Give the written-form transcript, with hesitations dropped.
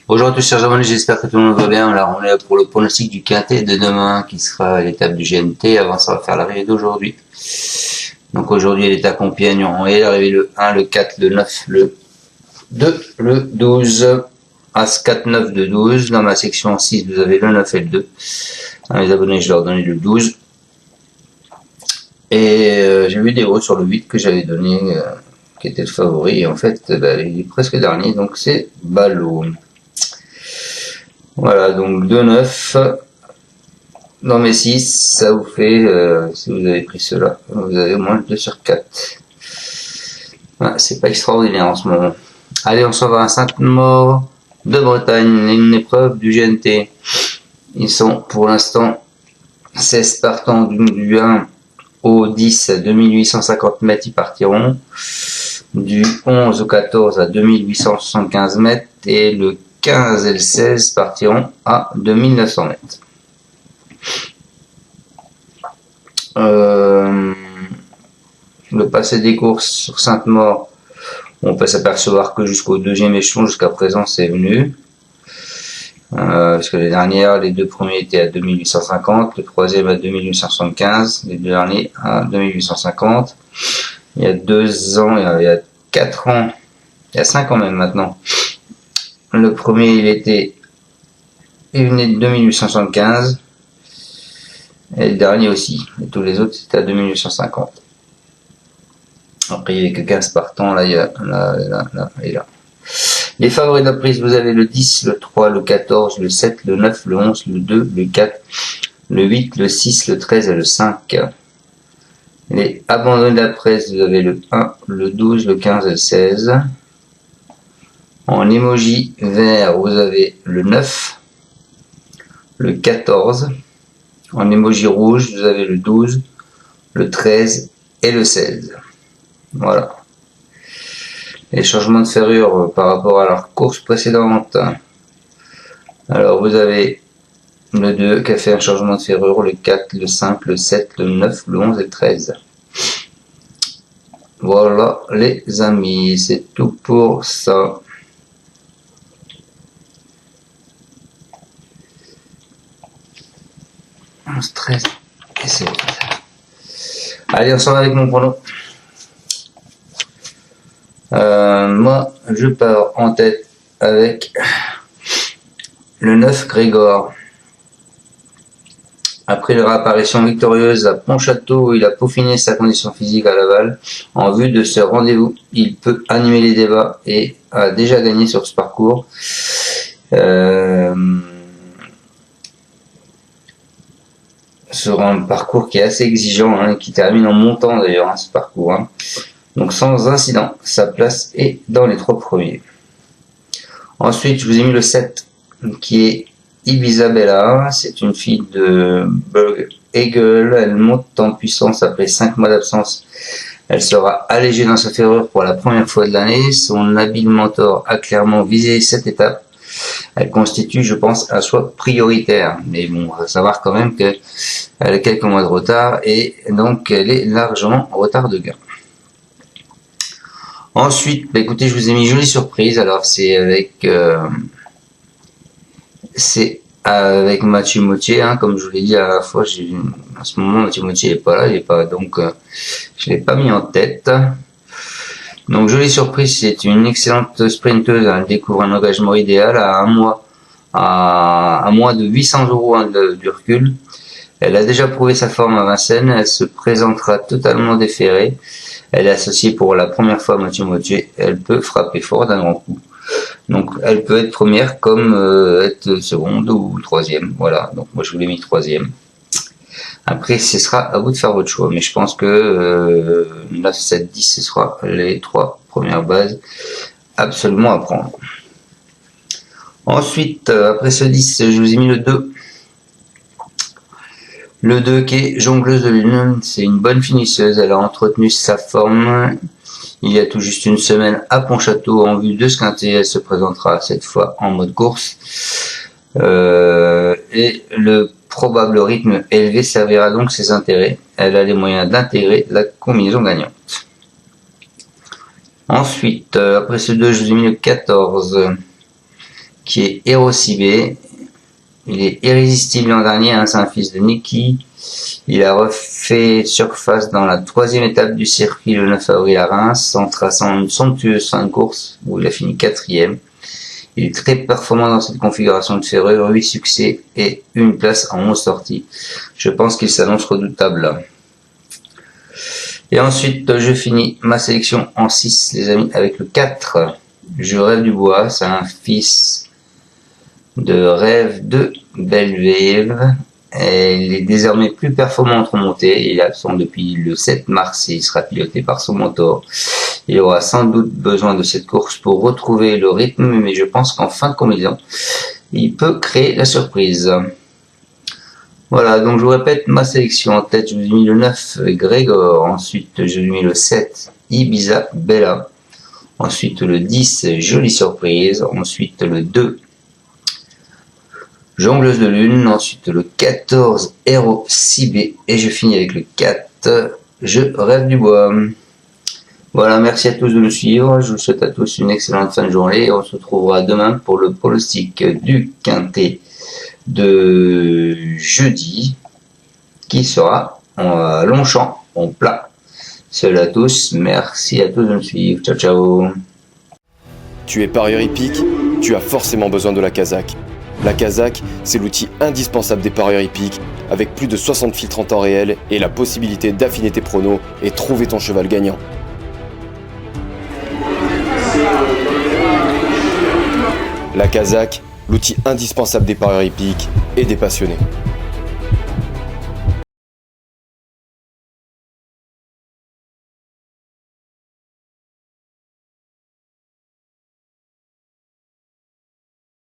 Bonjour à tous chers abonnés, j'espère que tout le monde va bien. Alors on est là pour le pronostic du quintet de demain qui sera à l'étape du GNT. Avant ça va faire l'arrivée d'aujourd'hui. Donc aujourd'hui elle est à Compiègne, on est l'arrivée le 1, le 4, le 9, le 2, le 12. As 4, 9, 2, 12. Dans ma section 6 vous avez le 9 et le 2. À mes abonnés je leur donnais le 12. Et j'ai vu des votes sur le 8 que j'avais donné, qui était le favori. Et en fait il est presque dernier, donc c'est Ballot. Voilà, donc 2-9 dans mes 6, ça vous fait, si vous avez pris cela, vous avez au moins 2 sur 4. Voilà, c'est pas extraordinaire en ce moment. Allez, on s'en va à Sainte-Maure de Bretagne, une épreuve du GNT. Ils sont pour l'instant 16 partants du 1 au 10 à 2850 mètres, ils partiront. Du 11 au 14 à 2875 mètres et le 15 et le 16 partiront à 2900 mètres. Le passé des courses sur Sainte-Maure, on peut s'apercevoir que jusqu'au deuxième échelon, jusqu'à présent, c'est venu. Parce que les dernières, les deux premiers étaient à 2850, le troisième à 2875, les deux derniers à 2850. Il y a 2 ans, il y a 4 ans, il y a 5 ans même maintenant. Le premier, il venait de 2875. Et le dernier aussi. Et tous les autres, c'était à 2850. Après, il n'y avait que 15 partants. Là, il y a, là, et là. Les favoris de la prise, vous avez le 10, le 3, le 14, le 7, le 9, le 11, le 2, le 4, le 8, le 6, le 13 et le 5. Les abandonnés de la presse, vous avez le 1, le 12, le 15 et le 16. En emoji vert, vous avez le 9, le 14. En emoji rouge, vous avez le 12, le 13 et le 16. Voilà. Les changements de ferrure par rapport à leur course précédente. Alors vous avez le 2 qui a fait un changement de ferrure, le 4, le 5, le 7, le 9, le 11 et le 13. Voilà les amis, c'est tout pour ça. On se 13 et c'est bon. Allez, on s'en va avec mon prono. Moi, je pars en tête avec le 9 Grégor. Après leur apparition victorieuse à Pontchâteau, il a peaufiné sa condition physique à Laval. En vue de ce rendez-vous, il peut animer les débats et a déjà gagné sur ce parcours. Sur un parcours qui est assez exigeant, hein, qui termine en montant d'ailleurs, hein, ce parcours. Hein. Donc sans incident, sa place est dans les 3 premiers. Ensuite, je vous ai mis le 7, qui est Ibiza Bella. C'est une fille de Berg Eagle. Elle monte en puissance après 5 mois d'absence. Elle sera allégée dans sa ferrure pour la première fois de l'année. Son habile mentor a clairement visé cette étape. Elle constitue, je pense, un choix prioritaire. Mais bon, on va savoir quand même qu'elle a quelques mois de retard et donc elle est largement en retard de gain. Ensuite, écoutez, je vous ai mis une jolie surprise. Alors c'est avec Mathieu Mottier, hein, comme je vous l'ai dit à la fois. En ce moment, Mathieu Mottier n'est pas là, donc je l'ai pas mis en tête. Donc jolie surprise, c'est une excellente sprinteuse. Elle découvre un engagement idéal à à moins de 800 € hein, du recul. Elle a déjà prouvé sa forme à Vincennes. Elle se présentera totalement déferrée. Elle est associée pour la première fois à Mathieu Mottier. Elle peut frapper fort d'un grand coup. Donc elle peut être première comme être seconde ou troisième. Voilà, donc moi je vous l'ai mis troisième. Après ce sera à vous de faire votre choix, mais je pense que 9, 7, 10 ce sera les 3 premières bases absolument à prendre. Ensuite, après ce 10, je vous ai mis le 2. Le 2 qui est jongleuse de lune, c'est une bonne finisseuse. Elle a entretenu sa forme il y a tout juste une semaine à Pontchâteau en vue de ce quintet. Elle se présentera cette fois en mode course. Et le probable rythme élevé servira donc ses intérêts. Elle a les moyens d'intégrer la combinaison gagnante. Ensuite, après ce 2, je vous ai mis le 14. qui est Hero Cibé. Il est irrésistible l'an dernier, hein, c'est un fils de Niki. Il a refait surface dans la 3e étape du circuit le 9 avril à Reims, en traçant une somptueuse fin de course où il a fini 4e. Il est très performant dans cette configuration de ferrure, 8 succès et une place en 11 sorties. Je pense qu'il s'annonce redoutable là. Et ensuite, je finis ma sélection en 6, les amis, avec le 4. Je rêve du bois, c'est un fils de Rêve de Belleville. Il est désormais plus performant en montée. Il est absent depuis le 7 mars et il sera piloté par son mentor. Il aura sans doute besoin de cette course pour retrouver le rythme, mais je pense qu'en fin de combinaison, il peut créer la surprise. Voilà, donc je vous répète ma sélection. En tête, je vous ai mis le 9, Grégor. Ensuite, je vous ai mis le 7, Ibiza Bella. Ensuite, le 10, Jolie Surprise. Ensuite, le 2, Jongleuse de Lune. Ensuite, le 14, Hero Cibé. Et je finis avec le 4, Je rêve du bois. Voilà, merci à tous de nous suivre. Je vous souhaite à tous une excellente fin de journée. Et on se retrouvera demain pour le pronostic du quintet de jeudi, qui sera en Longchamp, en plat. Salut à tous, merci à tous de me suivre. Ciao, ciao. Tu es parieur hippique, tu as forcément besoin de la Kazakh. La Kazakh, c'est l'outil indispensable des parieurs hippiques, avec plus de 60 filtres en temps réel et la possibilité d'affiner tes pronos et trouver ton cheval gagnant. La Kazakh, l'outil indispensable des parieurs hippiques et des passionnés.